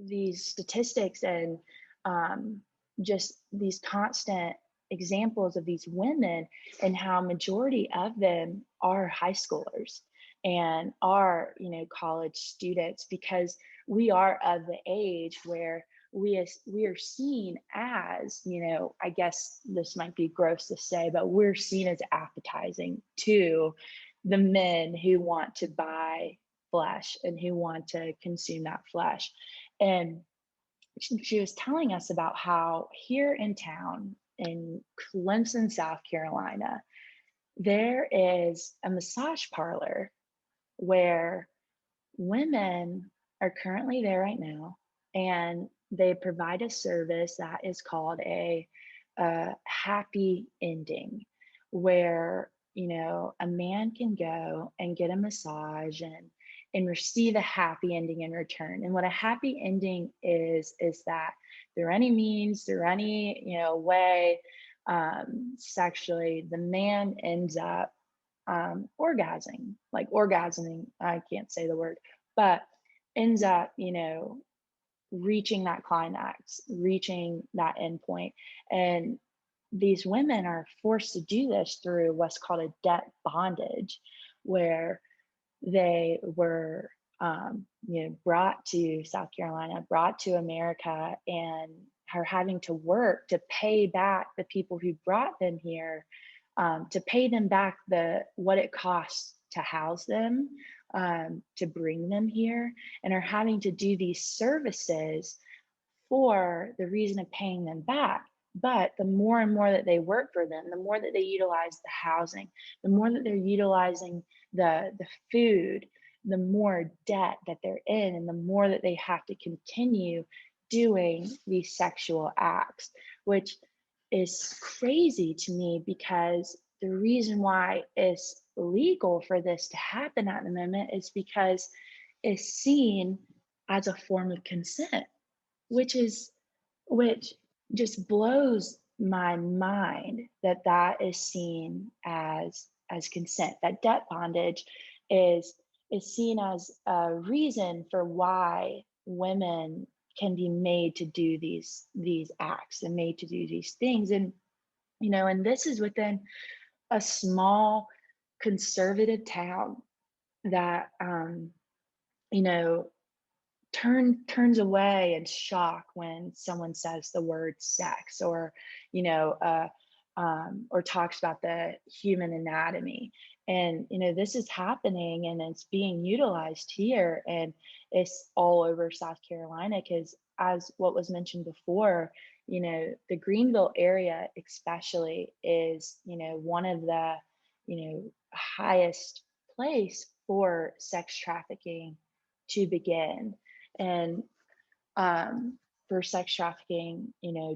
these statistics and um, just these constant examples of these women and how majority of them are high schoolers and are college students, because we are of the age where we are seen as, I guess this might be gross to say, but we're seen as appetizing to the men who want to buy flesh and who want to consume that flesh. And she was telling us about how here in town in Clemson, South Carolina, there is a massage parlor where women are currently there right now, and they provide a service that is called a happy ending, where a man can go and get a massage and receive a happy ending in return. And what a happy ending is that through any means, through any way, sexually, the man ends up orgasming, I can't say the word, but ends up, reaching that climax, reaching that end point. And these women are forced to do this through what's called a debt bondage, where they were, brought to South Carolina, brought to America, and are having to work to pay back the people who brought them here, to pay them back what it costs to house them, to bring them here, and are having to do these services for the reason of paying them back. But the more and more that they work for them, the more that they utilize the housing, the more that they're utilizing the food, the more debt that they're in, and the more that they have to continue doing these sexual acts, which is crazy to me, because the reason why it's legal for this to happen at the moment is because it's seen as a form of consent, which just blows my mind that that is seen as consent. That debt bondage is seen as a reason for why women can be made to do these acts and made to do these things. And and this is within a small conservative town that you know turns away in shock when someone says the word sex, or or talks about the human anatomy. And this is happening, and it's being utilized here, and it's all over South Carolina, because as what was mentioned before, the Greenville area especially is one of the highest place for sex trafficking to begin, and for sex trafficking,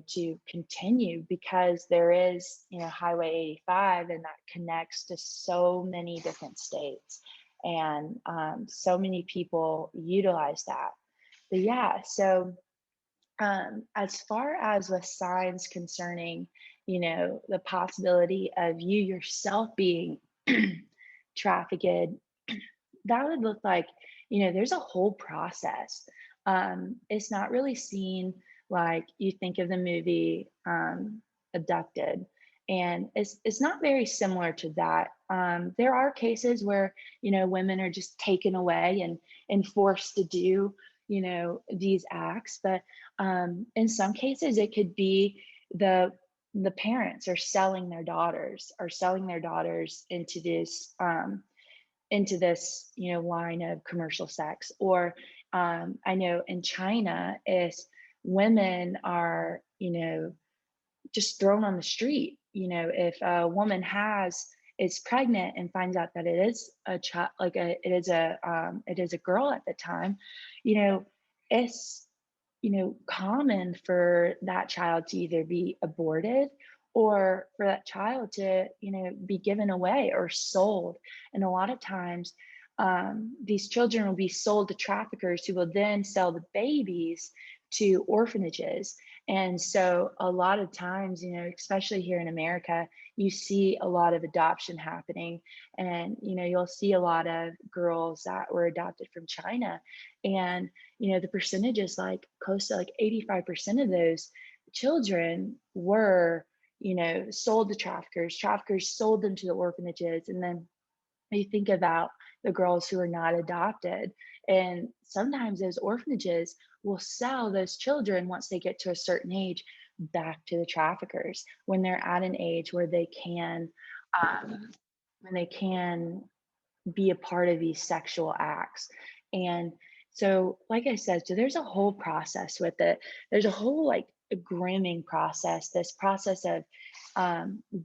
to continue, because there is, Highway 85, and that connects to so many different states, and so many people utilize that. But yeah, so as far as with signs concerning, the possibility of you yourself being trafficked, that would look like, there's a whole process. It's not really seen like you think of the movie Abducted, and it's not very similar to that. There are cases where women are just taken away and forced to do these acts, but in some cases it could be the parents are selling their daughters, into this line of commercial sex. Or I know in China, is women are just thrown on the street. If a woman is pregnant and finds out that it is a child, it is a girl at the time, it's common for that child to either be aborted, or for that child to be given away or sold. And a lot of times these children will be sold to traffickers who will then sell the babies to orphanages. And so a lot of times, especially here in America, you see a lot of adoption happening. And, you'll see a lot of girls that were adopted from China. And, the percentage is like close to like 85% of those children were, sold to traffickers. Traffickers sold them to the orphanages. And then you think about the girls who are not adopted, and sometimes those orphanages will sell those children once they get to a certain age back to the traffickers when they're at an age where um, they can be a part of these sexual acts. And so, like I said, so there's a whole process with it. There's a whole like a grooming process, this process of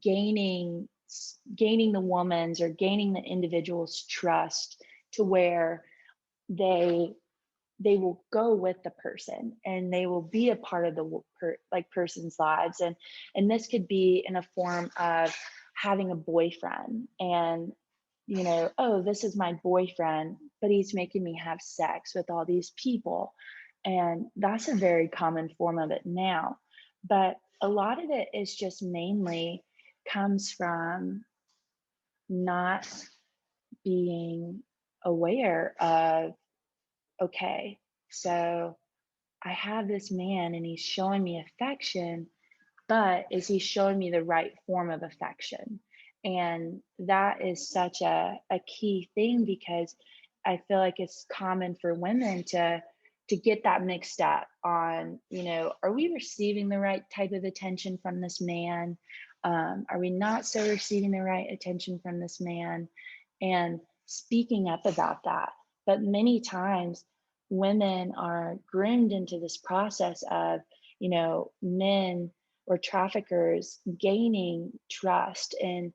gaining the woman's or gaining the individual's trust to where they they will go with the person and they will be a part of the person's lives. And this could be in a form of having a boyfriend, and oh, this is my boyfriend, but he's making me have sex with all these people. And that's a very common form of it now. But a lot of it is just mainly comes from not being aware of, okay, so I have this man and he's showing me affection, but is he showing me the right form of affection? And that is such a key thing, because I feel like it's common for women to get that mixed up on, are we receiving the right type of attention from this man? Are we not so receiving the right attention from this man? And speaking up about that. But many times women are groomed into this process of, men or traffickers gaining trust and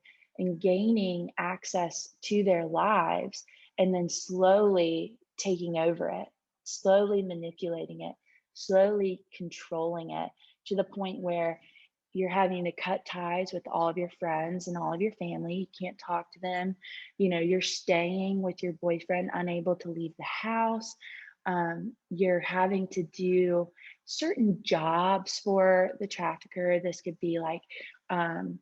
gaining access to their lives, and then slowly taking over it, slowly manipulating it, slowly controlling it, to the point where you're having to cut ties with all of your friends and all of your family. You can't talk to them. You're staying with your boyfriend, unable to leave the house. You're having to do certain jobs for the trafficker. Um,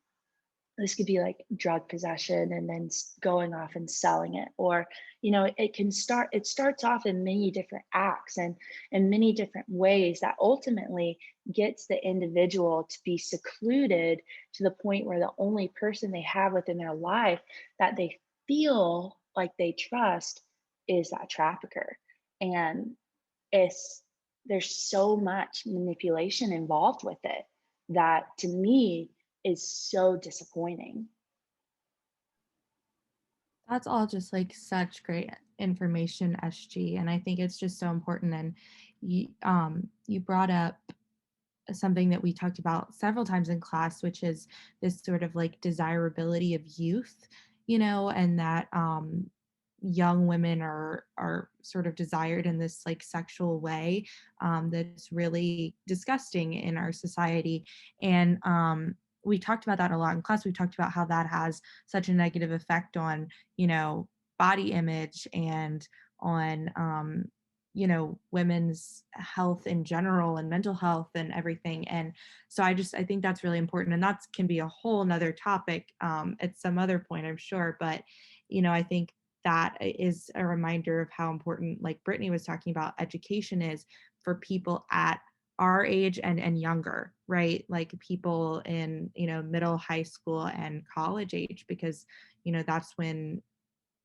this could be like drug possession and then going off and selling it. Or it starts off in many different acts and in many different ways that ultimately gets the individual to be secluded to the point where the only person they have within their life that they feel like they trust is that trafficker. And it's there's so much manipulation involved with it that, to me, is so disappointing. That's all just like such great information, SG. And I think it's just so important. And you brought up something that we talked about several times in class, which is this sort of like desirability of youth, and that young women are sort of desired in this like sexual way, that's really disgusting in our society. And we talked about that a lot in class. We talked about how that has such a negative effect on, body image and on women's health in general and mental health and everything. And so I think that's really important, and that can be a whole nother topic at some other point, I'm sure. But I think that is a reminder of how important, like Brittany was talking about, education is for people at our age and younger, right? Like people in middle, high school and college age, because that's when,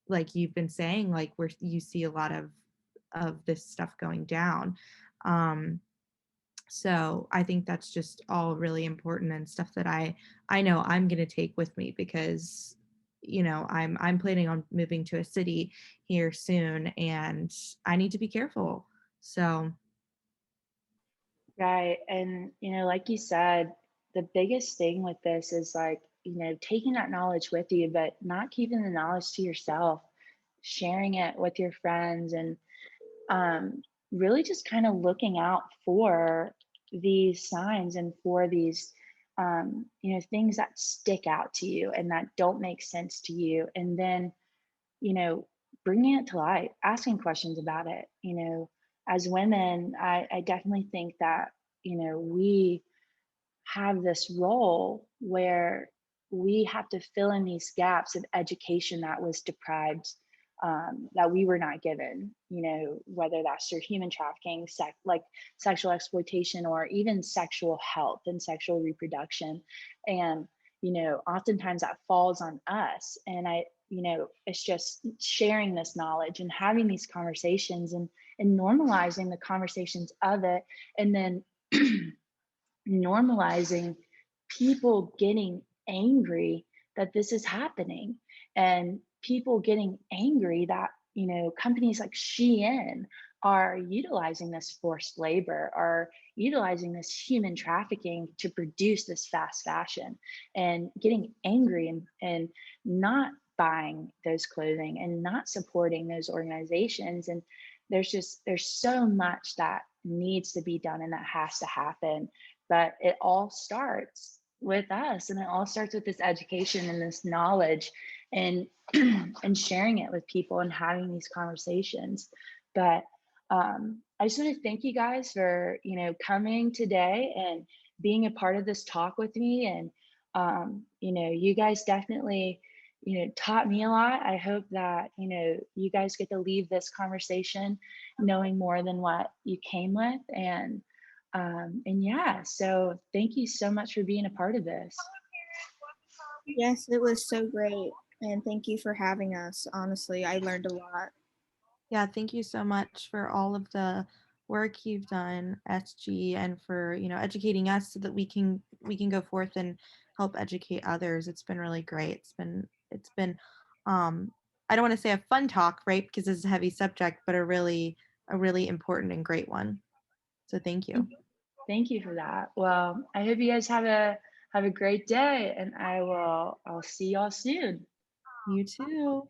like you've been saying, like where you see a lot of this stuff going down. So I think that's just all really important and stuff that I know I'm going to take with me, because I'm planning on moving to a city here soon, and I need to be careful. So Right. And, like you said, the biggest thing with this is like, taking that knowledge with you, but not keeping the knowledge to yourself, sharing it with your friends, and really just kind of looking out for these signs and for these, things that stick out to you and that don't make sense to you. And then, bringing it to light, asking questions about it. As women, I definitely think that, we have this role where we have to fill in these gaps of education that was deprived, that we were not given, whether that's through human trafficking, like sexual exploitation, or even sexual health and sexual reproduction. And, oftentimes that falls on us. And it's just sharing this knowledge and having these conversations, and normalizing the conversations of it. And then normalizing people getting angry that this is happening, and people getting angry that, companies like Shein are utilizing this forced labor, are utilizing this human trafficking to produce this fast fashion, and getting angry, and not buying those clothing and not supporting those organizations. And there's so much that needs to be done and that has to happen. But it all starts with us, and it all starts with this education and this knowledge, and and sharing it with people and having these conversations. But I just want to thank you guys for, coming today and being a part of this talk with me. And you guys definitely, taught me a lot. I hope that, you guys get to leave this conversation knowing more than what you came with. And yeah, so thank you so much for being a part of this. Yes, it was so great. And thank you for having us. Honestly, I learned a lot. Yeah, thank you so much for all of the work you've done, SG, and for, educating us so that we can go forth and help educate others. It's been really great. It's been I don't want to say a fun talk, right? Because it's a heavy subject, but a really important and great one. So thank you. Thank you for that. Well, I hope you guys have a great day, and I'll see y'all soon. You too.